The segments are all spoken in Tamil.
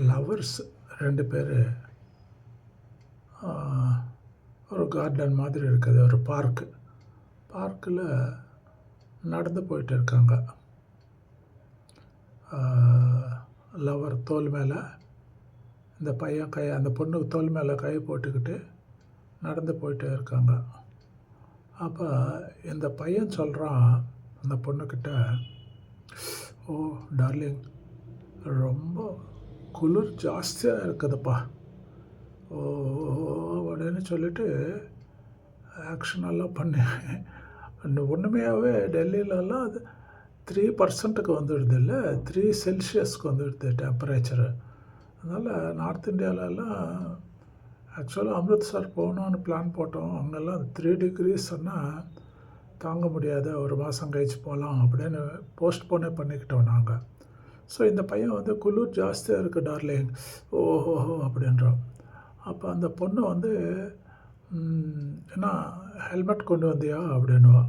லவர்ஸ் 2 பேர் ஒரு கார்டன் மாதிரி இருக்குது, ஒரு பார்க்கில் நடந்து போயிட்டு இருக்காங்க. லவர் தோள் மேலே இந்த பையன் அந்த பொண்ணு தோள் மேலே கை போட்டுக்கிட்டு நடந்து போயிட்டே இருக்காங்க. அப்போ இந்த பையன் சொல்கிறான் அந்த பொண்ணுக்கிட்ட, ஓ டார்லிங், ரொம்ப குளிர் ஜாஸ்தியாக இருக்குதுப்பா ஓ அப்படின்னு சொல்லிட்டு ஆக்ஷனெல்லாம் பண்ணி உண்மையாகவே டெல்லியிலலாம் அது 3% வந்துடுது இல்லை, 3 செல்சியஸ்க்கு வந்துடுது டெம்பரேச்சரு. அதனால் நார்த் இந்தியாவிலலாம் ஆக்சுவலாக அமிர்த்சர் போகணுன்னு பிளான் போட்டோம். அங்கெல்லாம் 3 டிகிரிஸ் சொன்னால் தாங்க முடியாத, ஒரு மாதம் கழிச்சு போகலாம் அப்படின்னு போஸ்ட்போனே பண்ணிக்கிட்டோம் நாங்கள். ஸோ இந்த பையன் வந்து குளிர் ஜாஸ்தியாக இருக்குது டார்லிங் ஓஹோஹோ அப்படின்றோம். அப்போ அந்த பொண்ணு வந்து என்ன ஹெல்மெட் கொண்டு வந்தியா அப்படின்னுவா.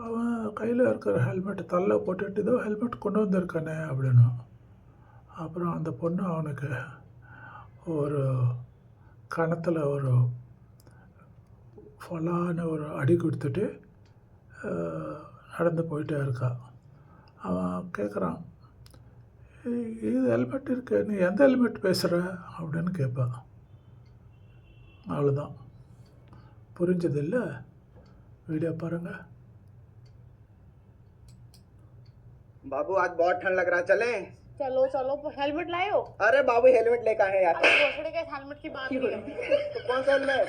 அவன் கையில் இருக்கிற ஹெல்மெட் தள்ள போட்டுட்டு இதோ ஹெல்மெட் கொண்டு வந்திருக்கானே அப்படின்னுவான். அப்புறம் அந்த பொண்ணு அவனுக்கு ஒரு கணத்தில் ஒரு ஃபலான ஒரு அடி கொடுத்துட்டு நடந்து போயிட்டே இருக்கா. அவன் கேட்குறான், இது ஹெல்மெட் இருக்கு, நீ எந்த ஹெல்மெட் பேசுகிற அப்படின்னு கேட்பான். அவ்வளோதான், புரிஞ்சது இல்லை? வீடியோ பாருங்கள். बाबू आज बहुत ठंड लग रहा है, चले? चलो चलो, हेलमेट लाए हो? अरे बाबू हेलमेट लेकर आए यार। अरे भोसड़ी के हेलमेट की बात नहीं है। तो कौन सा हेलमेट?